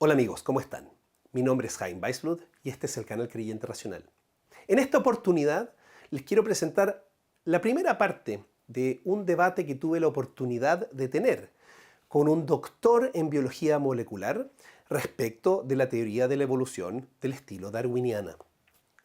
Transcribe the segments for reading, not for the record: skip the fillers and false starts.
Hola amigos, ¿cómo están? Mi nombre es Chaim Weisblut y este es el canal Creyente Racional. En esta oportunidad les quiero presentar la primera parte de un debate que tuve la oportunidad de tener con un doctor en biología molecular respecto de la teoría de la evolución del estilo darwiniana.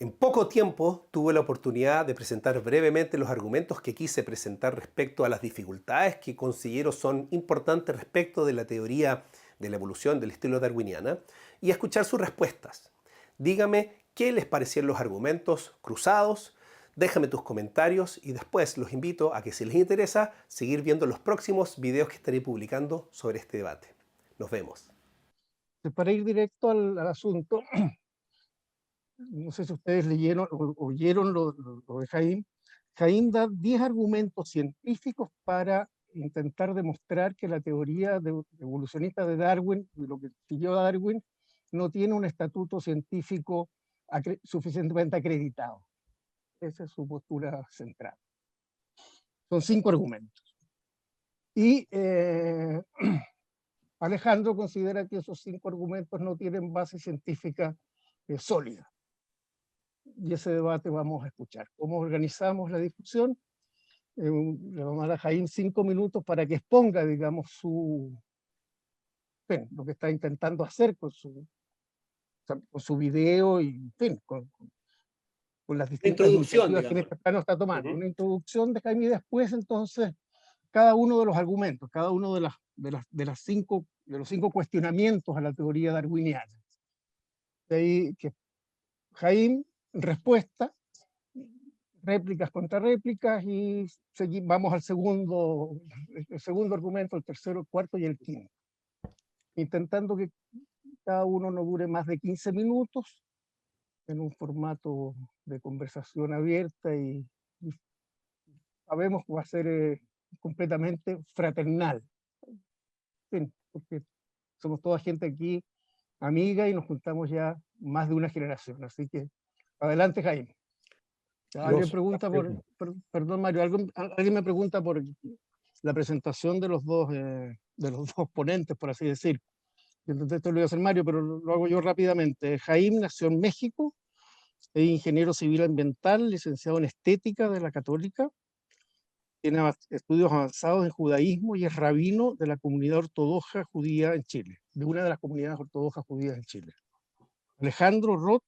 En poco tiempo tuve la oportunidad de presentar brevemente los argumentos que quise presentar respecto a las dificultades que considero son importantes respecto de la teoría de la evolución del estilo darwiniana y escuchar sus respuestas. Dígame qué les parecieron los argumentos cruzados, déjame tus comentarios y después los invito a que si les interesa seguir viendo los próximos videos que estaré publicando sobre este debate. Nos vemos. Para ir directo al asunto, no sé si ustedes leyeron o oyeron lo de Jaime. Jaime da 10 argumentos científicos para intentar demostrar que la teoría evolucionista de Darwin, de lo que siguió Darwin, no tiene un estatuto científico suficientemente acreditado. Esa es su postura central. Son 5 argumentos. Y Alejandro considera que esos 5 argumentos no tienen base científica sólida. Y ese debate vamos a escuchar. ¿Cómo organizamos la discusión? Le vamos a dar a Jaime 5 minutos para que exponga, digamos, lo que está intentando hacer con su video y, en fin, con las distintas iniciativas que en este plano está tomando. Una introducción de Jaime y después, entonces, cada uno de los argumentos, cada uno de los 5 cuestionamientos a la teoría darwiniana. De ahí que Jaime, respuesta, réplicas contra réplicas, y vamos al el segundo argumento, el tercero, el cuarto y el quinto. Intentando que cada uno no dure más de 15 minutos, en un formato de conversación abierta y sabemos que va a ser completamente fraternal. Porque somos toda gente aquí amiga y nos juntamos ya más de una generación. Así que adelante, Jaime. Alguien pregunta perdón Mario, alguien me pregunta por la presentación de los dos ponentes, por así decir. Entonces esto lo voy a hacer Mario, pero lo hago yo rápidamente. Jaime nació en México, es ingeniero civil ambiental, licenciado en estética de la Católica, tiene estudios avanzados en judaísmo y es rabino de la comunidad ortodoxa judía en Chile, de una de las comunidades ortodoxas judías en Chile. Alejandro Roth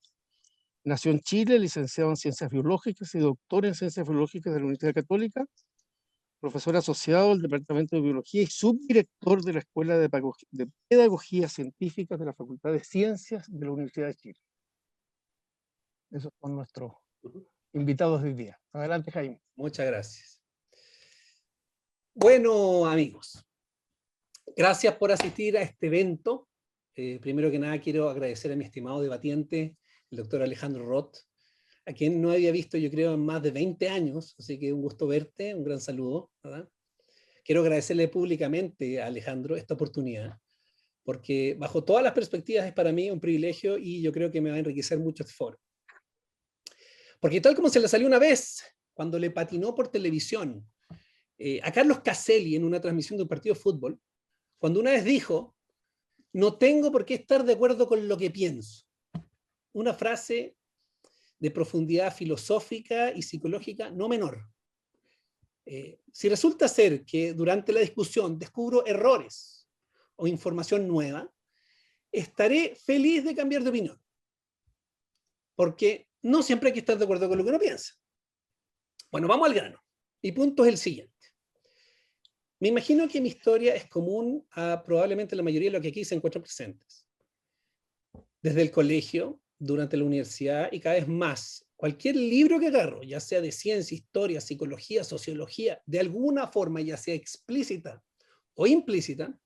nació en Chile, licenciado en Ciencias Biológicas y doctor en Ciencias Biológicas de la Universidad Católica, profesor asociado del Departamento de Biología y subdirector de la Escuela de Pedagogía Científica de la Facultad de Ciencias de la Universidad de Chile. Esos son nuestros invitados de hoy día. Adelante, Jaime. Muchas gracias. Bueno, amigos, gracias por asistir a este evento. Primero que nada quiero agradecer a mi estimado debatiente, el doctor Alejandro Roth, a quien no había visto yo creo en más de 20 años, así que un gusto verte, un gran saludo, ¿verdad? Quiero agradecerle públicamente a Alejandro esta oportunidad, porque bajo todas las perspectivas es para mí un privilegio y yo creo que me va a enriquecer mucho este foro. Porque tal como se le salió una vez, cuando le patinó por televisión a Carlos Caselli en una transmisión de un partido de fútbol, cuando una vez dijo, no tengo por qué estar de acuerdo con lo que pienso. Una frase de profundidad filosófica y psicológica no menor. Si resulta ser que durante la discusión descubro errores o información nueva, estaré feliz de cambiar de opinión. Porque no siempre hay que estar de acuerdo con lo que uno piensa. Bueno, vamos al grano. Mi punto es el siguiente. Me imagino que mi historia es común a probablemente la mayoría de los que aquí se encuentran presentes. Desde el colegio, durante la universidad y cada vez más, cualquier libro que agarro, ya sea de ciencia, historia, psicología, sociología, de alguna forma, ya sea explícita o implícita,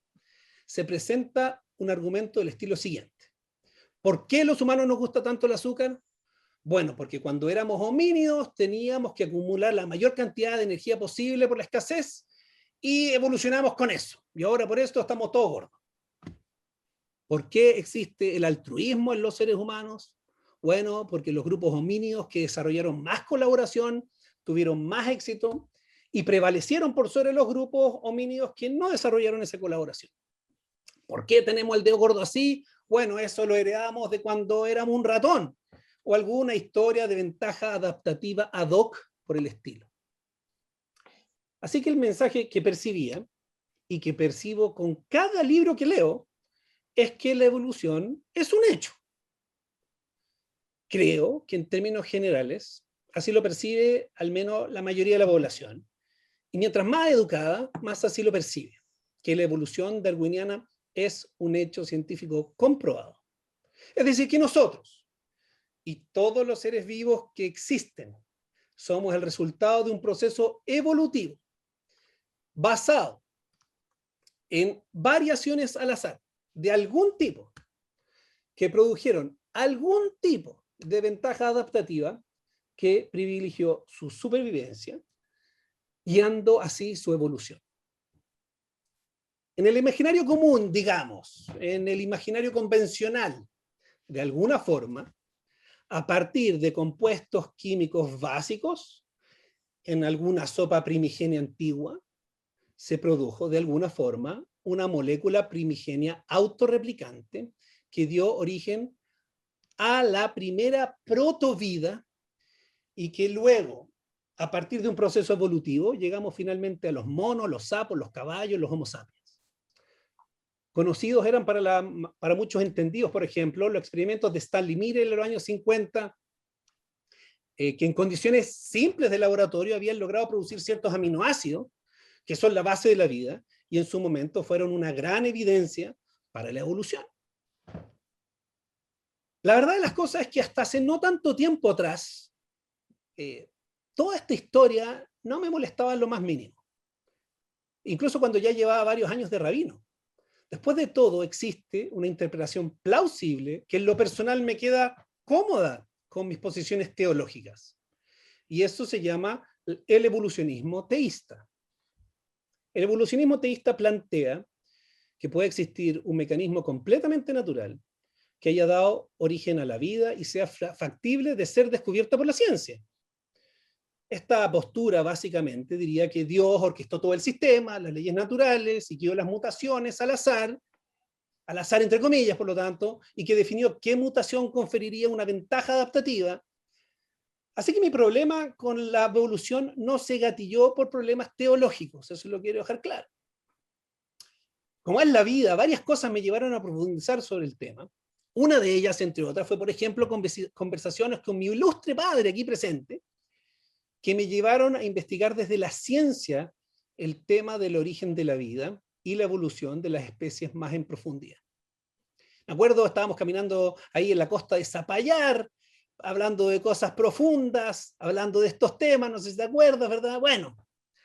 se presenta un argumento del estilo siguiente. ¿Por qué a los humanos nos gusta tanto el azúcar? Bueno, porque cuando éramos homínidos teníamos que acumular la mayor cantidad de energía posible por la escasez y evolucionamos con eso. Y ahora por esto estamos todos gordos. ¿Por qué existe el altruismo en los seres humanos? Bueno, porque los grupos homínidos que desarrollaron más colaboración, tuvieron más éxito y prevalecieron por sobre los grupos homínidos que no desarrollaron esa colaboración. ¿Por qué tenemos el dedo gordo así? bueno, eso lo heredamos de cuando éramos un ratón, o alguna historia de ventaja adaptativa ad hoc por el estilo. Así que el mensaje que percibía y que percibo con cada libro que leo es que la evolución es un hecho. Creo que en términos generales así lo percibe al menos la mayoría de la población. Y mientras más educada, más así lo percibe, que la evolución darwiniana es un hecho científico comprobado. Es decir, que nosotros y todos los seres vivos que existen somos el resultado de un proceso evolutivo basado en variaciones al azar de algún tipo que produjeron algún tipo de ventaja adaptativa que privilegió su supervivencia, guiando así su evolución. En el imaginario común, digamos, en el imaginario convencional, de alguna forma, a partir de compuestos químicos básicos, en alguna sopa primigenia antigua, se produjo de alguna forma una molécula primigenia autorreplicante que dio origen a la primera protovida y que luego, a partir de un proceso evolutivo, llegamos finalmente a los monos, los sapos, los caballos, los homo sapiens. Conocidos eran para muchos entendidos, por ejemplo, los experimentos de Stanley Miller en los años 50, que en condiciones simples de laboratorio habían logrado producir ciertos aminoácidos que son la base de la vida y en su momento fueron una gran evidencia para la evolución. La verdad de las cosas es que hasta hace no tanto tiempo atrás, toda esta historia no me molestaba en lo más mínimo. Incluso cuando ya llevaba varios años de rabino. Después de todo, existe una interpretación plausible que en lo personal me queda cómoda con mis posiciones teológicas. Y eso se llama el evolucionismo teísta. El evolucionismo teísta plantea que puede existir un mecanismo completamente natural que haya dado origen a la vida y sea factible de ser descubierta por la ciencia. Esta postura básicamente diría que Dios orquestó todo el sistema, las leyes naturales, y que dio las mutaciones al azar entre comillas, por lo tanto, y que definió qué mutación conferiría una ventaja adaptativa. Así que mi problema con la evolución no se gatilló por problemas teológicos, eso lo quiero dejar claro. Como es la vida, varias cosas me llevaron a profundizar sobre el tema. Una de ellas, entre otras, fue, por ejemplo, conversaciones con mi ilustre padre aquí presente, que me llevaron a investigar desde la ciencia el tema del origen de la vida y la evolución de las especies más en profundidad. Me acuerdo, estábamos caminando ahí en la costa de Zapallar, hablando de cosas profundas, hablando de estos temas, no sé si te acuerdas, ¿verdad? Bueno,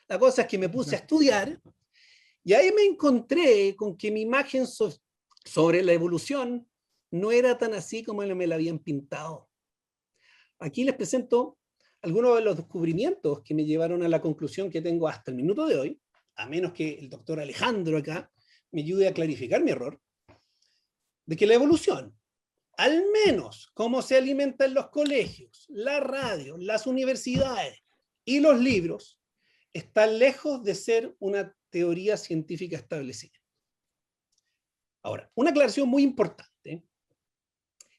la cosa es que me puse a estudiar y ahí me encontré con que mi imagen sobre la evolución no era tan así como me la habían pintado. Aquí les presento algunos de los descubrimientos que me llevaron a la conclusión que tengo hasta el minuto de hoy, a menos que el doctor Alejandro acá me ayude a clarificar mi error, de que la evolución, al menos como se alimenta en los colegios, la radio, las universidades y los libros, está lejos de ser una teoría científica establecida. Ahora, una aclaración muy importante.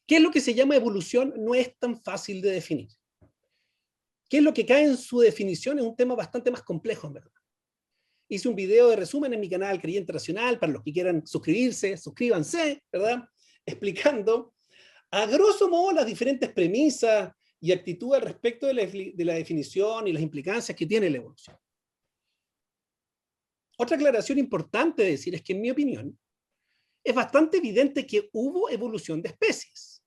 ¿Qué es lo que se llama evolución? No es tan fácil de definir. ¿Qué es lo que cae en su definición? Es un tema bastante más complejo, en verdad. Hice un video de resumen en mi canal Creyente Racional, para los que quieran suscribirse, suscríbanse, ¿verdad? Explicando a grosso modo las diferentes premisas y actitudes respecto de la definición y las implicancias que tiene la evolución. Otra aclaración importante de decir es que, en mi opinión, es bastante evidente que hubo evolución de especies.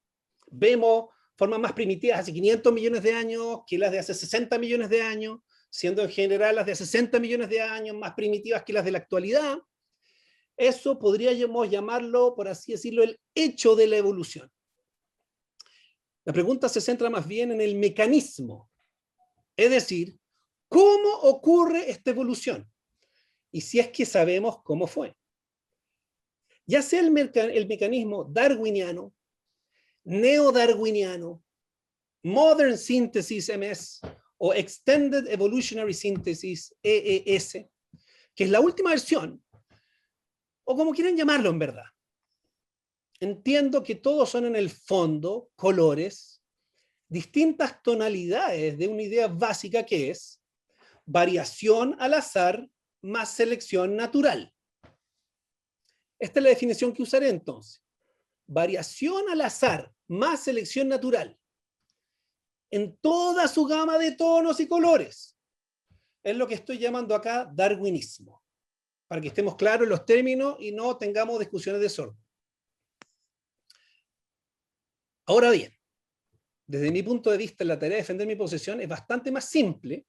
Vemos formas más primitivas hace 500 millones de años que las de hace 60 millones de años, siendo en general las de 60 millones de años más primitivas que las de la actualidad. Eso podríamos llamarlo, por así decirlo, el hecho de la evolución. La pregunta se centra más bien en el mecanismo, es decir, ¿cómo ocurre esta evolución? Y si es que sabemos cómo fue. Ya sea el mecanismo darwiniano, neodarwiniano, Modern Synthesis MS o Extended Evolutionary Synthesis EES, que es la última versión, o como quieran llamarlo en verdad. entiendo que todos son en el fondo colores, distintas tonalidades de una idea básica que es variación al azar más selección natural. Esta es la definición que usaré entonces. Variación al azar más selección natural en toda su gama de tonos y colores. Es lo que estoy llamando acá darwinismo, para que estemos claros en los términos y no tengamos discusiones de sordo. Ahora bien, desde mi punto de vista, la tarea de defender mi posición es bastante más simple,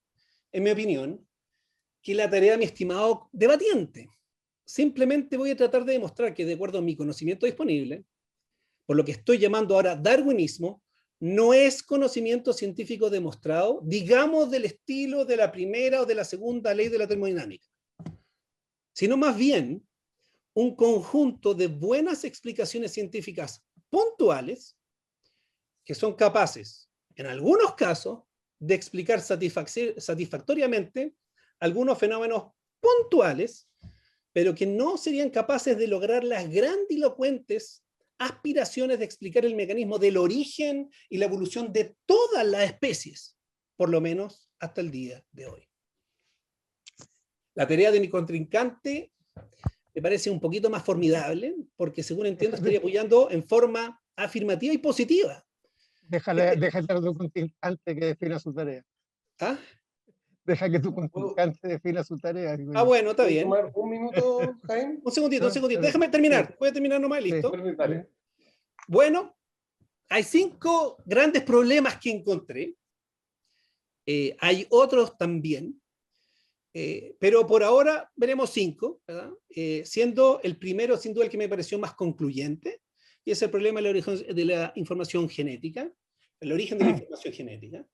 en mi opinión, que la tarea de mi estimado debatiente. Simplemente voy a tratar de demostrar que, de acuerdo a mi conocimiento disponible, por lo que estoy llamando ahora darwinismo, no es conocimiento científico demostrado, digamos del estilo de la primera o de la segunda ley de la termodinámica, sino más bien un conjunto de buenas explicaciones científicas puntuales que son capaces, en algunos casos, de explicar satisfactoriamente algunos fenómenos puntuales, pero que no serían capaces de lograr las grandilocuentes aspiraciones de explicar el mecanismo del origen y la evolución de todas las especies, por lo menos hasta el día de hoy. La tarea de mi contrincante me parece un poquito más formidable, porque según entiendo estaría apoyando en forma afirmativa y positiva. Déjale a tu contrincante que defina su tarea. ¿Ah? Deja que tu contrincante defina su tarea. Ah, bueno, está bien. ¿Tomar un minuto, Jaime? Un segundito. Déjame terminar. Voy a terminar nomás, listo. Dale. Bueno, hay 5 grandes problemas que encontré. Hay otros también. Pero por ahora veremos 5, ¿verdad? Siendo el primero, sin duda, el que me pareció más concluyente, y es el problema de la información genética, el origen de la información genética.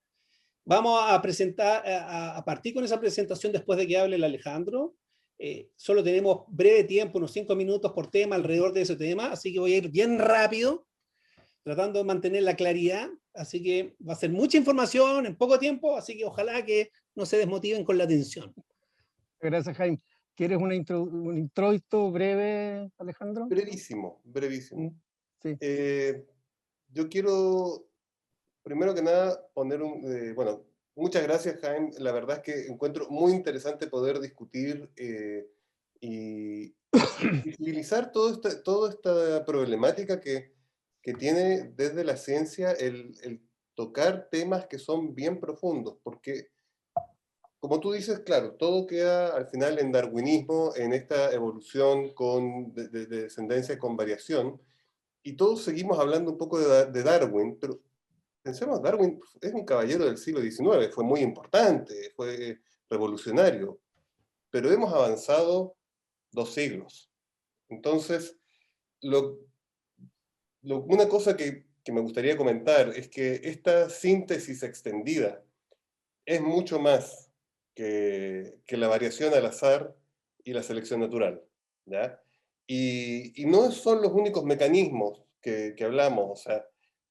Vamos a presentar, a partir con esa presentación después de que hable el Alejandro. Solo tenemos breve tiempo, unos 5 minutos por tema alrededor de ese tema, así que voy a ir bien rápido, tratando de mantener la claridad, así que va a ser mucha información en poco tiempo, así que ojalá que no se desmotiven con la atención. Gracias, Jaime. ¿Quieres un introito breve, Alejandro? Brevísimo. Sí. Yo quiero, primero que nada, poner bueno, muchas gracias, Jaime. La verdad es que encuentro muy interesante poder discutir y visibilizar toda esta problemática que tiene desde la ciencia el tocar temas que son bien profundos, porque como tú dices, claro, todo queda al final en darwinismo, en esta evolución de descendencia con variación, y todos seguimos hablando un poco de Darwin, pero pensemos, Darwin es un caballero del siglo XIX, fue muy importante, fue revolucionario, pero hemos avanzado 2 siglos. Entonces, una cosa que me gustaría comentar es que esta síntesis extendida es mucho más que la variación al azar y la selección natural, ¿ya? Y no son los únicos mecanismos que hablamos, o sea,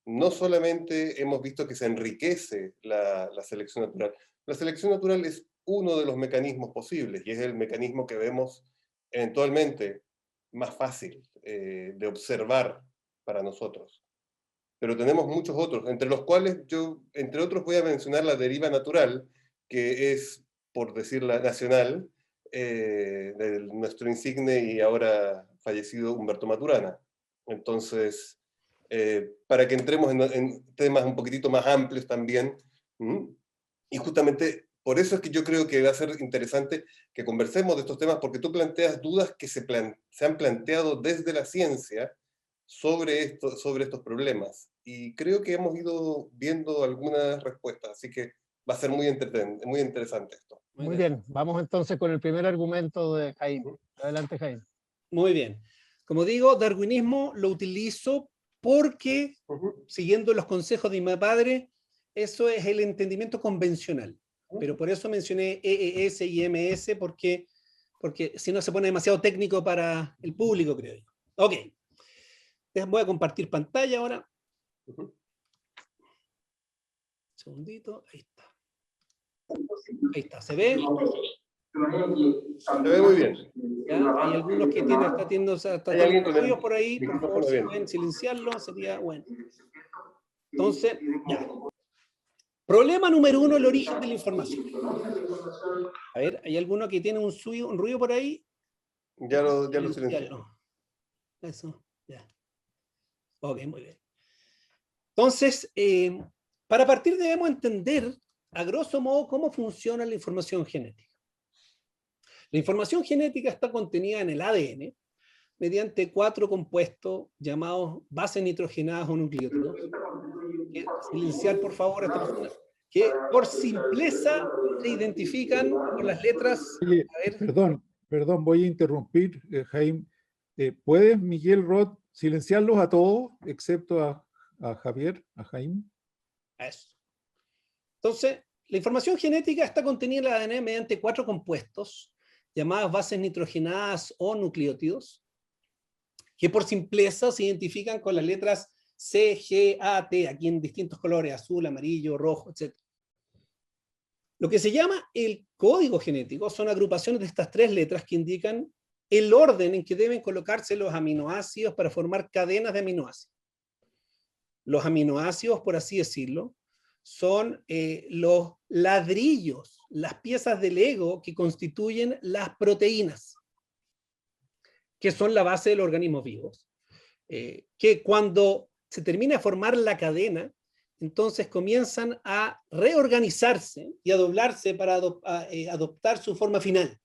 no solamente hemos visto que se enriquece la selección natural. La selección natural es uno de los mecanismos posibles y es el mecanismo que vemos eventualmente más fácil de observar para nosotros. Pero tenemos muchos otros, entre los cuales yo, entre otros, voy a mencionar la deriva natural, que es, por decirla nacional, de nuestro insigne y ahora fallecido Humberto Maturana. Entonces, para que entremos en temas un poquitito más amplios también, y justamente por eso es que yo creo que va a ser interesante que conversemos de estos temas, porque tú planteas dudas que se han planteado desde la ciencia sobre estos problemas. Y creo que hemos ido viendo algunas respuestas, así que va a ser muy interesante esto. Muy bien, vamos entonces con el primer argumento de Jaime. Adelante, Jaime. Muy bien. Como digo, darwinismo lo utilizo porque, siguiendo los consejos de mi padre, eso es el entendimiento convencional. Pero por eso mencioné EES y MS, porque si no se pone demasiado técnico para el público, creo yo. Ok. Voy a compartir pantalla ahora. Un segundito, ahí está. Ahí está, ¿se ve? Se ve muy bien. ¿Ya? Hay algunos que está teniendo ruido por ahí, por favor, si pueden silenciarlo, sería bueno. Entonces, ya. Problema número 1, el origen de la información. A ver, ¿hay alguno que tiene un ruido por ahí? Ya lo silencié. Eso, ya. Ok, muy bien. Entonces, para partir debemos entender, a grosso modo, cómo funciona la información genética. La información genética está contenida en el ADN mediante 4 compuestos llamados bases nitrogenadas o nucleótidos. Silenciar, por favor, a esta persona. Que por simpleza se identifican por las letras. Oye, perdón, voy a interrumpir, Jaime. ¿Puedes, Miguel Roth, silenciarlos a todos, excepto a Javier, a Jaime? Eso. Entonces, la información genética está contenida en el ADN mediante 4 compuestos llamadas bases nitrogenadas o nucleótidos, que por simpleza se identifican con las letras C, G, A, T, aquí en distintos colores, azul, amarillo, rojo, etc. Lo que se llama el código genético son agrupaciones de estas 3 letras que indican el orden en que deben colocarse los aminoácidos para formar cadenas de aminoácidos. Los aminoácidos, por así decirlo, son los ladrillos, las piezas de Lego que constituyen las proteínas, que son la base de los organismos vivos, que cuando se termina de formar la cadena, entonces comienzan a reorganizarse y a doblarse para adoptar su forma final.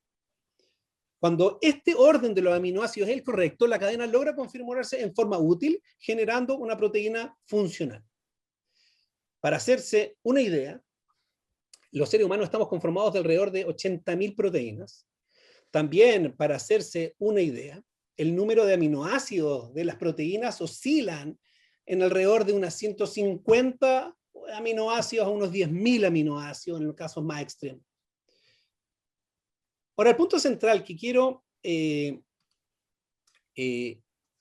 Cuando este orden de los aminoácidos es el correcto, la cadena logra configurarse en forma útil, generando una proteína funcional. Para hacerse una idea, los seres humanos estamos conformados de alrededor de 80.000 proteínas. También, para hacerse una idea, el número de aminoácidos de las proteínas oscilan en alrededor de unas 150 aminoácidos a unos 10.000 aminoácidos en los casos más extremos. Ahora, el punto central que quiero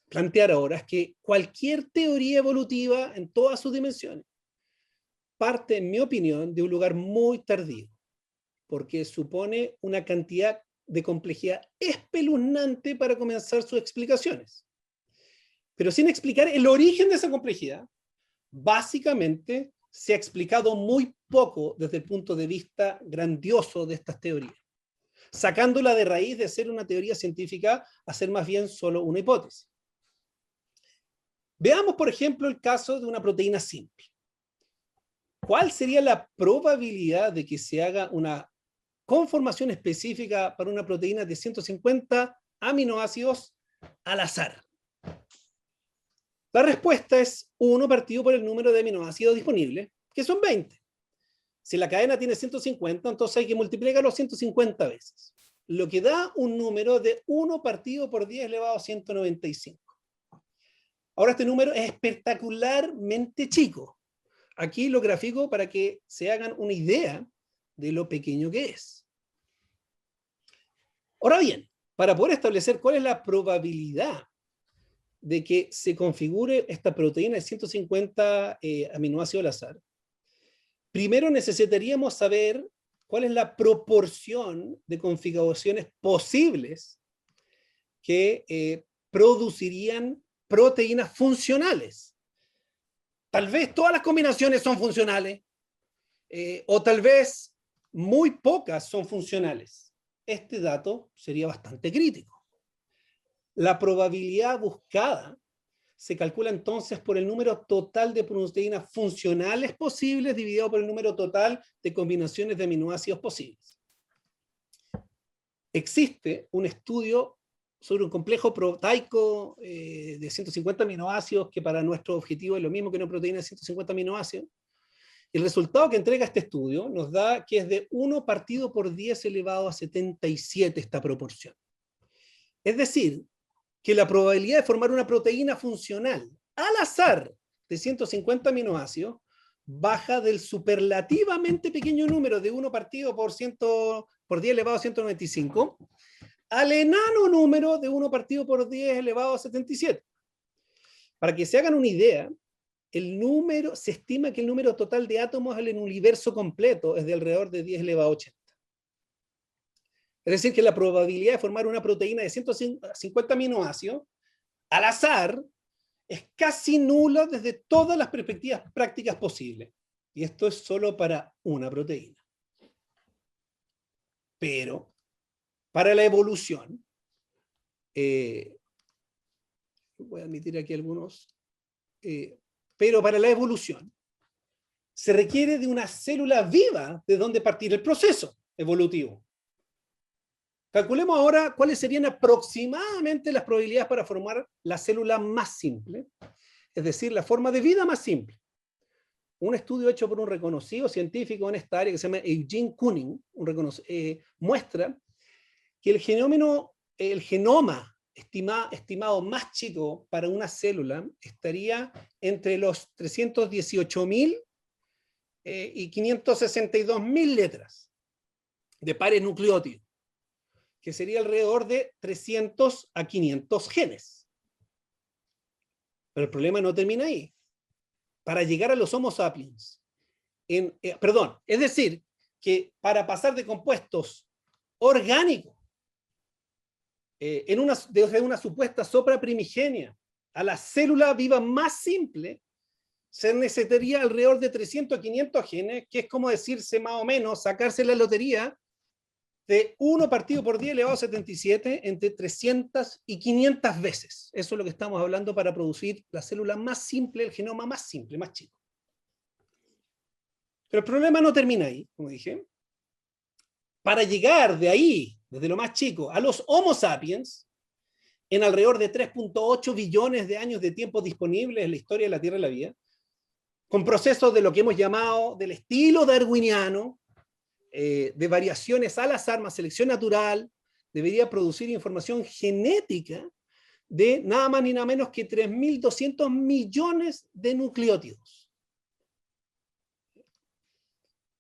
plantear ahora es que cualquier teoría evolutiva en todas sus dimensiones parte, en mi opinión, de un lugar muy tardío, porque supone una cantidad de complejidad espeluznante para comenzar sus explicaciones. Pero sin explicar el origen de esa complejidad, básicamente se ha explicado muy poco desde el punto de vista grandioso de estas teorías, sacándola de raíz de ser una teoría científica a ser más bien solo una hipótesis. Veamos, por ejemplo, el caso de una proteína simple. ¿Cuál sería la probabilidad de que se haga una conformación específica para una proteína de 150 aminoácidos al azar? La respuesta es 1 partido por el número de aminoácidos disponibles, que son 20. Si la cadena tiene 150, entonces hay que multiplicarlo 150 veces, lo que da un número de 1 partido por 10 elevado a 195. Ahora este número es espectacularmente chico. Aquí lo grafico para que se hagan una idea de lo pequeño que es. Ahora bien, para poder establecer cuál es la probabilidad de que se configure esta proteína de 150 aminoácidos al azar, primero necesitaríamos saber cuál es la proporción de configuraciones posibles que producirían proteínas funcionales. Tal vez todas las combinaciones son funcionales, o tal vez muy pocas son funcionales. Este dato sería bastante crítico. La probabilidad buscada se calcula entonces por el número total de proteínas funcionales posibles dividido por el número total de combinaciones de aminoácidos posibles. Existe un estudio sobre un complejo proteico de 150 aminoácidos que para nuestro objetivo es lo mismo que una proteína de 150 aminoácidos. El resultado que entrega este estudio nos da que es de 1 partido por 10 elevado a 77 esta proporción. Es decir, que la probabilidad de formar una proteína funcional al azar de 150 aminoácidos baja del superlativamente pequeño número de 1 partido por 10 elevado a 195 al enano número de 1 partido por 10 elevado a 77. Para que se hagan una idea, se estima que el número total de átomos en el universo completo es de alrededor de 10 elevado a 80. Es decir, que la probabilidad de formar una proteína de 150 aminoácidos al azar es casi nula desde todas las perspectivas prácticas posibles. Y esto es solo para una proteína. Pero para la evolución, voy a admitir aquí algunos, pero para la evolución se requiere de una célula viva de donde partir el proceso evolutivo. Calculemos ahora cuáles serían aproximadamente las probabilidades para formar la célula más simple, es decir, la forma de vida más simple. Un estudio hecho por un reconocido científico en esta área que se llama Eugene Koonin, muestra que el genoma estimado más chico para una célula estaría entre los 318.000 y 562.000 letras de pares nucleótidos, que sería alrededor de 300 a 500 genes. Pero el problema no termina ahí. Para llegar a los Homo sapiens, es decir, que para pasar de compuestos orgánicos desde una supuesta sopra primigenia a la célula viva más simple, se necesitaría alrededor de 300 a 500 genes, que es como decirse más o menos, sacarse la lotería de 1 partido por 10 elevado a 77 entre 300 y 500 veces. Eso es lo que estamos hablando para producir la célula más simple, el genoma más simple, más chico. Pero el problema no termina ahí, como dije. Para llegar de ahí, desde lo más chico, a los Homo sapiens, en alrededor de 3.8 billones de años de tiempo disponibles en la historia de la Tierra y la vida, con procesos de lo que hemos llamado del estilo darwiniano, de variaciones al azar más selección natural, debería producir información genética de nada más ni nada menos que 3.200 millones de nucleótidos.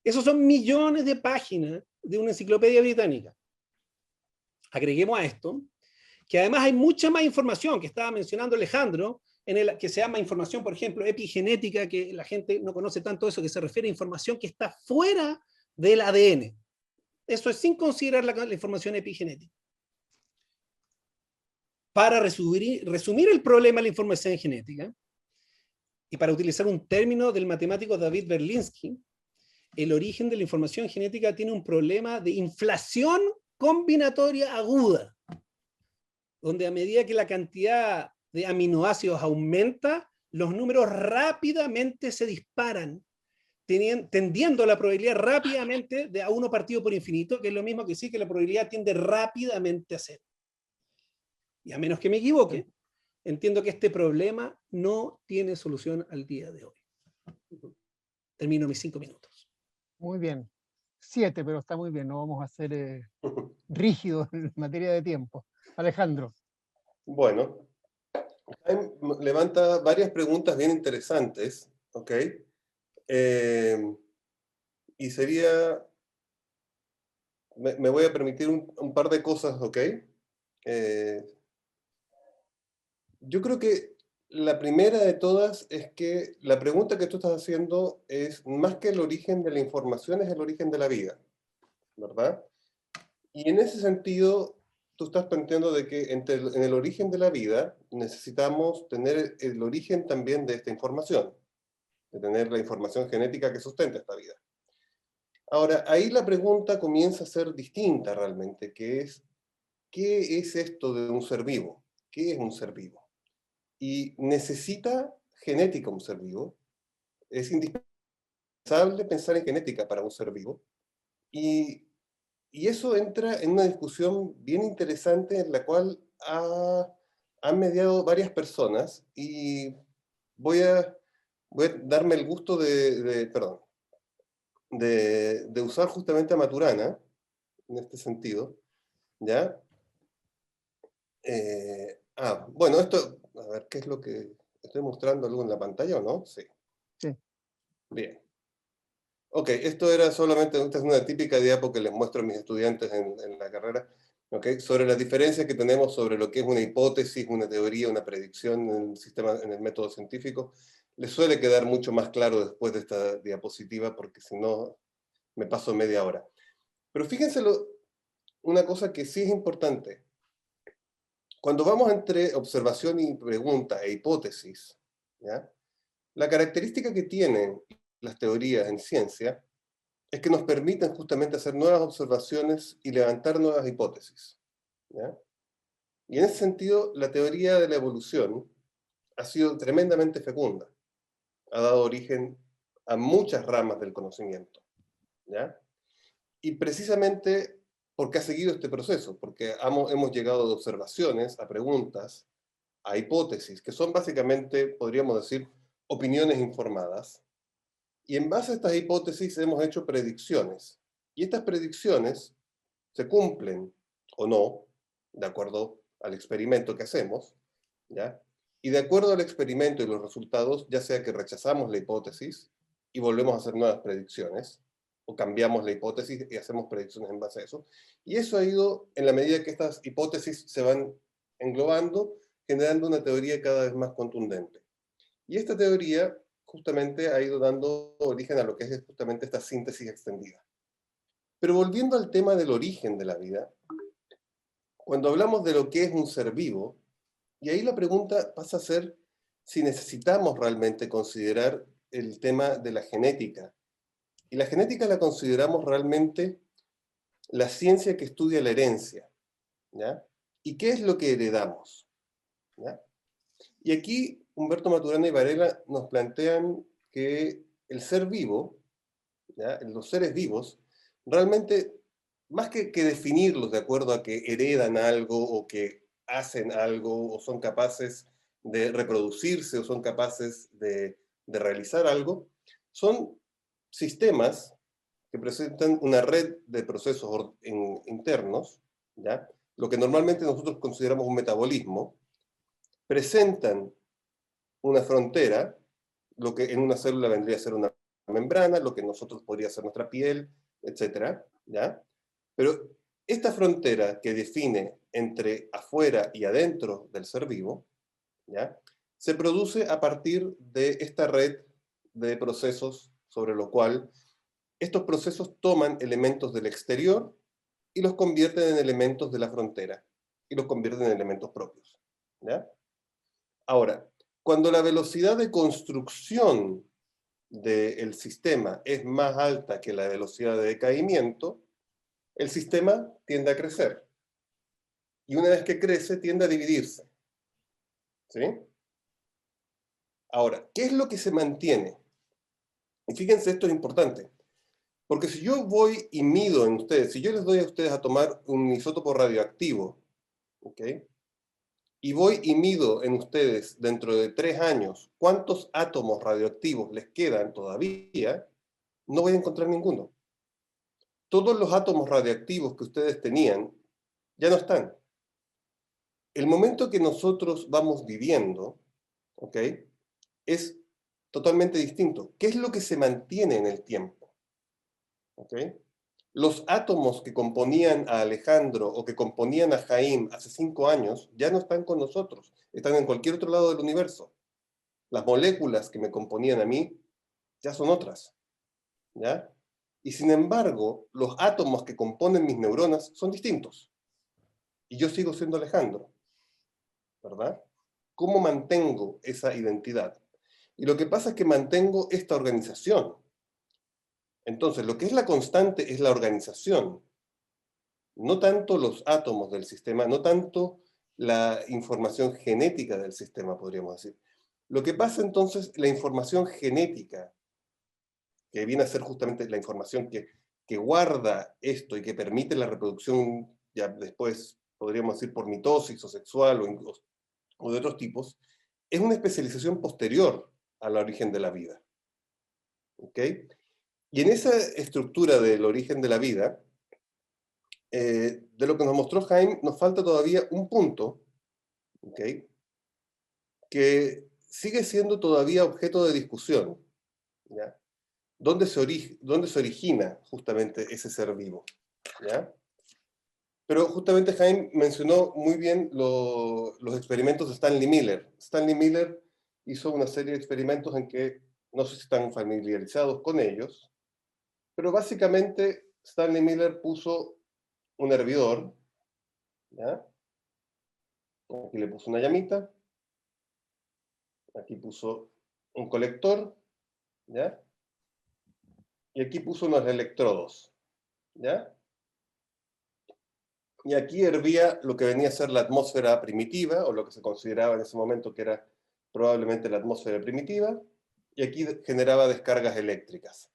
Esos son millones de páginas de una enciclopedia británica. Agreguemos a esto que además hay mucha más información que estaba mencionando Alejandro, que se llama información, por ejemplo, epigenética, que la gente no conoce tanto eso, que se refiere a información que está fuera del ADN. Eso es sin considerar la información epigenética. Para resumir el problema de la información genética, y para utilizar un término del matemático David Berlinski, el origen de la información genética tiene un problema de inflación combinatoria aguda, donde a medida que la cantidad de aminoácidos aumenta, los números rápidamente se disparan, tendiendo la probabilidad rápidamente a 1 partido por infinito, que es lo mismo que decir que la probabilidad tiende rápidamente a 0. Y a menos que me equivoque, entiendo que este problema no tiene solución al día de hoy. Termino mis 5 minutos. Muy bien. 7, pero está muy bien. No vamos a ser rígidos en materia de tiempo. Alejandro. Bueno, levanta varias preguntas bien interesantes, ¿ok? Y sería, me voy a permitir un par de cosas, ¿ok? Yo creo que la primera de todas es que la pregunta que tú estás haciendo es más que el origen de la información, es el origen de la vida, ¿verdad? Y en ese sentido, tú estás planteando de que en el origen de la vida necesitamos tener el origen también de esta información, de tener la información genética que sustenta esta vida. Ahora, ahí la pregunta comienza a ser distinta realmente, que es, ¿qué es esto de un ser vivo? ¿Qué es un ser vivo? Y necesita genética un ser vivo. Es indispensable pensar en genética para un ser vivo. Y eso entra en una discusión bien interesante en la cual han mediado varias personas y voy a darme el gusto de usar justamente a Maturana en este sentido, ¿ya? Bueno, esto, a ver, ¿qué es lo que estoy mostrando? ¿Algo en la pantalla o no? Sí. Sí. Bien. Ok, esto era solamente, esta es una típica diapo que les muestro a mis estudiantes en la carrera, okay, sobre las diferencias que tenemos sobre lo que es una hipótesis, una teoría, una predicción en el sistema, en el método científico. Les suele quedar mucho más claro después de esta diapositiva, porque si no, me paso media hora. Pero fíjense una cosa que sí es importante. Cuando vamos entre observación y pregunta e hipótesis, ¿ya? La característica que tienen las teorías en ciencia es que nos permiten justamente hacer nuevas observaciones y levantar nuevas hipótesis, ¿ya? Y en ese sentido, la teoría de la evolución ha sido tremendamente fecunda. Ha dado origen a muchas ramas del conocimiento, ¿ya? Y precisamente porque ha seguido este proceso, porque hemos llegado de observaciones a preguntas, a hipótesis, que son básicamente, podríamos decir, opiniones informadas. Y en base a estas hipótesis hemos hecho predicciones. Y estas predicciones se cumplen o no, de acuerdo al experimento que hacemos, ¿ya? Y de acuerdo al experimento y los resultados, ya sea que rechazamos la hipótesis y volvemos a hacer nuevas predicciones, o cambiamos la hipótesis y hacemos predicciones en base a eso. Y eso ha ido, en la medida que estas hipótesis se van englobando, generando una teoría cada vez más contundente. Y esta teoría justamente ha ido dando origen a lo que es justamente esta síntesis extendida. Pero volviendo al tema del origen de la vida, cuando hablamos de lo que es un ser vivo, y ahí la pregunta pasa a ser si necesitamos realmente considerar el tema de la genética. Y la genética la consideramos realmente la ciencia que estudia la herencia, ¿ya? ¿Y qué es lo que heredamos? ¿Ya? Y aquí Humberto Maturana y Varela nos plantean que el ser vivo, ¿ya? Los seres vivos, realmente, más que definirlos de acuerdo a que heredan algo o que hacen algo o son capaces de reproducirse o son capaces de realizar algo, son sistemas que presentan una red de procesos internos, ¿ya? Lo que normalmente nosotros consideramos un metabolismo, presentan una frontera, lo que en una célula vendría a ser una membrana, lo que nosotros podría ser nuestra piel, etcétera, ¿ya? Pero esta frontera que define entre afuera y adentro del ser vivo, ¿ya? Se produce a partir de esta red de procesos sobre lo cual estos procesos toman elementos del exterior y los convierten en elementos de la frontera y los convierten en elementos propios, ¿ya? Ahora, cuando la velocidad de construcción del sistema es más alta que la velocidad de decaimiento, el sistema tiende a crecer. Y una vez que crece, tiende a dividirse. ¿Sí? Ahora, ¿qué es lo que se mantiene? Y fíjense, esto es importante. Porque si yo voy y mido en ustedes, si yo les doy a ustedes a tomar un isótopo radioactivo, ¿ok? Y voy y mido en ustedes dentro de 3 años cuántos átomos radioactivos les quedan todavía, no voy a encontrar ninguno. Todos los átomos radioactivos que ustedes tenían ya no están. El momento que nosotros vamos viviendo, ¿ok? Es totalmente distinto. ¿Qué es lo que se mantiene en el tiempo? ¿Ok? Los átomos que componían a Alejandro o que componían a Jaime hace 5 años ya no están con nosotros, están en cualquier otro lado del universo. Las moléculas que me componían a mí ya son otras, ¿ya? Y sin embargo, los átomos que componen mis neuronas son distintos. Y yo sigo siendo Alejandro, ¿verdad? ¿Cómo mantengo esa identidad? Y lo que pasa es que mantengo esta organización. Entonces, lo que es la constante es la organización, no tanto los átomos del sistema, no tanto la información genética del sistema, podríamos decir. Lo que pasa entonces, la información genética, que viene a ser justamente la información que guarda esto y que permite la reproducción, ya después podríamos decir por mitosis o sexual o de otros tipos, es una especialización posterior al origen de la vida. ¿Ok? Y en esa estructura del origen de la vida, de lo que nos mostró Jaime, nos falta todavía un punto, ¿okay? Que sigue siendo todavía objeto de discusión, ¿ya? ¿Dónde se origina justamente ese ser vivo? ¿Ya? Pero justamente Jaime mencionó muy bien los experimentos de Stanley Miller. Stanley Miller hizo una serie de experimentos en que, no sé si están familiarizados con ellos, pero básicamente Stanley Miller puso un hervidor, ¿ya? Aquí le puso una llamita, aquí puso un colector, ¿ya? Y aquí puso unos electrodos, ¿ya? Y aquí hervía lo que venía a ser la atmósfera primitiva, o lo que se consideraba en ese momento que era probablemente la atmósfera primitiva, y aquí generaba descargas eléctricas.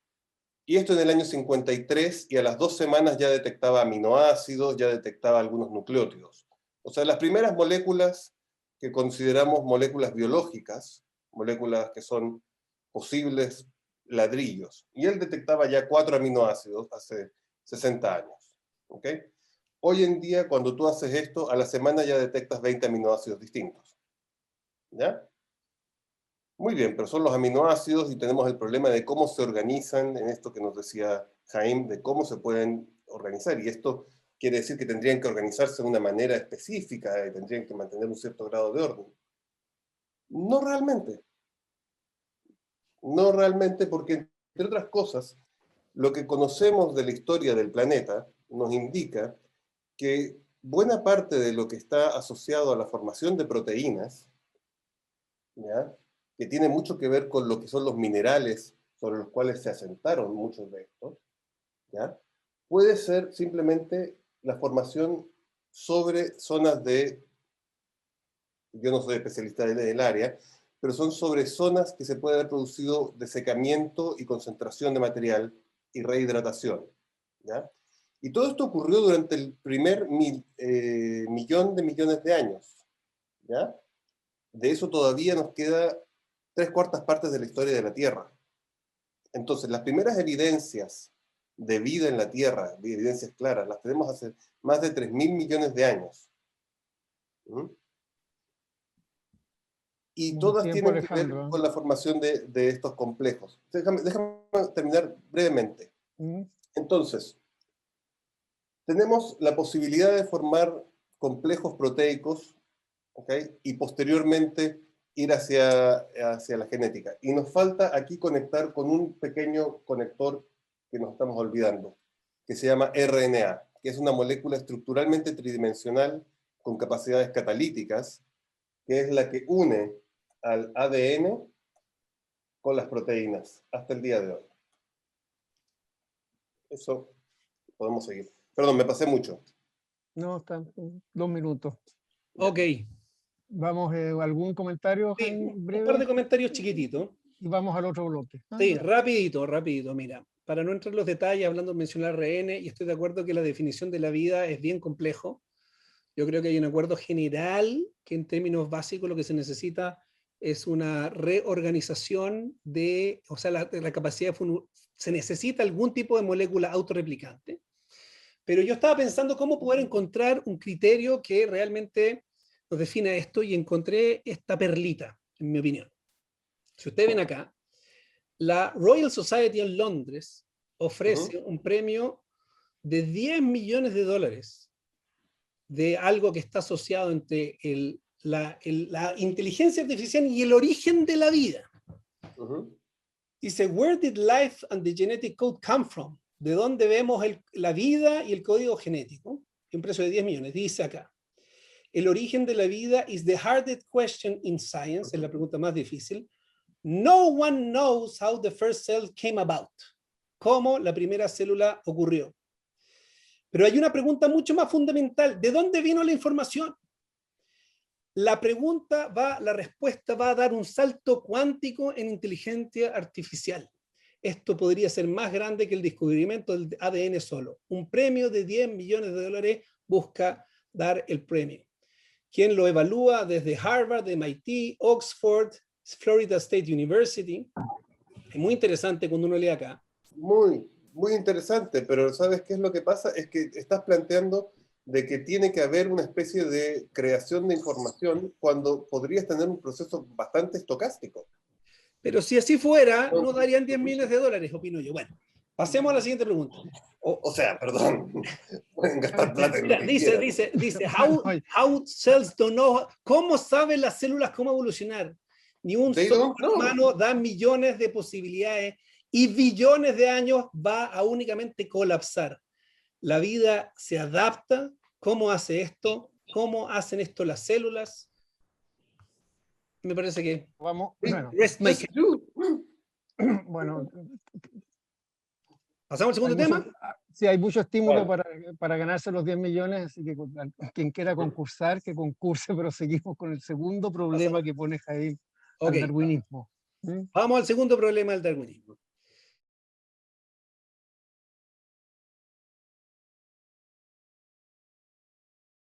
Y esto en el año 53, y a las 2 semanas ya detectaba aminoácidos, ya detectaba algunos nucleótidos. O sea, las primeras moléculas que consideramos moléculas biológicas, moléculas que son posibles ladrillos. Y él detectaba ya 4 aminoácidos hace 60 años. ¿Ok? Hoy en día, cuando tú haces esto, a la semana ya detectas 20 aminoácidos distintos. ¿Ya? Muy bien, pero son los aminoácidos y tenemos el problema de cómo se organizan, en esto que nos decía Jaime, de cómo se pueden organizar. Y esto quiere decir que tendrían que organizarse de una manera específica y tendrían que mantener un cierto grado de orden. No realmente. No realmente, porque, entre otras cosas, lo que conocemos de la historia del planeta nos indica que buena parte de lo que está asociado a la formación de proteínas, ¿ya?, que tiene mucho que ver con lo que son los minerales sobre los cuales se asentaron muchos de estos, ¿ya?, puede ser simplemente la formación sobre zonas de, yo no soy especialista del área, pero son sobre zonas que se puede haber producido desecamiento y concentración de material y rehidratación, ¿ya? Y todo esto ocurrió durante el primer millón de millones de años, ¿ya? De eso todavía nos queda 3/4 partes de la historia de la Tierra. Entonces, las primeras evidencias de vida en la Tierra, de evidencias claras, las tenemos hace más de 3.000 millones de años. ¿Mm? Y todas tienen que ver con la formación de estos complejos. Déjame terminar brevemente. Entonces, tenemos la posibilidad de formar complejos proteicos, ¿okay?, y posteriormente ir hacia la genética. Y nos falta aquí conectar con un pequeño conector que nos estamos olvidando, que se llama RNA, que es una molécula estructuralmente tridimensional con capacidades catalíticas, que es la que une al ADN con las proteínas hasta el día de hoy. Eso podemos seguir. Perdón, me pasé mucho. No, están 2 minutos. Ok. Vamos, ¿algún comentario, Sí, Jaime, breve? un par de comentarios chiquititos. Y vamos al otro bloque. Sí, rapidito, mira. Para no entrar en los detalles, mencionar RN, y estoy de acuerdo que la definición de la vida es bien complejo. Yo creo que hay un acuerdo general que en términos básicos lo que se necesita es una reorganización o sea, la capacidad se necesita algún tipo de molécula autorreplicante. Pero yo estaba pensando cómo poder encontrar un criterio que realmente nos defina esto y encontré esta perlita, en mi opinión. Si ustedes ven acá, la Royal Society en Londres ofrece un premio de $10 millones de algo que está asociado entre la inteligencia artificial y el origen de la vida. Dice, where did life and the genetic code come from? ¿De dónde vemos la vida y el código genético? Un precio de 10 millones. Dice acá, el origen de la vida is the hardest question in science, es la pregunta más difícil. No one knows how the first cell came about. Cómo la primera célula ocurrió. Pero hay una pregunta mucho más fundamental. ¿De dónde vino la información? La respuesta va a dar un salto cuántico en inteligencia artificial. Esto podría ser más grande que el descubrimiento del ADN solo. Un premio de $10 millones busca dar el premio. ¿Quién lo evalúa? Desde Harvard, MIT, Oxford, Florida State University. Es muy interesante cuando uno lee acá. Muy, muy interesante, pero ¿sabes qué es lo que pasa? Es que estás planteando de que tiene que haber una especie de creación de información cuando podrías tener un proceso bastante estocástico. Pero si así fuera, no darían $10 millones, opino yo. Bueno, pasemos a la siguiente pregunta. O sea, perdón, pueden gastar plata en lo que dice, how cells don't know, ¿cómo saben las células cómo evolucionar? Ni un solo humano da millones de posibilidades y billones de años va a únicamente colapsar. La vida se adapta. ¿Cómo hace esto? ¿Cómo hacen esto las células? Me parece que... Vamos, Rest my case. bueno, ¿Pasamos al segundo tema? Sí, hay mucho estímulo para ganarse los 10 millones, así que quien quiera concursar, que concurse, pero seguimos con el segundo problema que pone Jaime, el darwinismo. Vamos al segundo problema del darwinismo.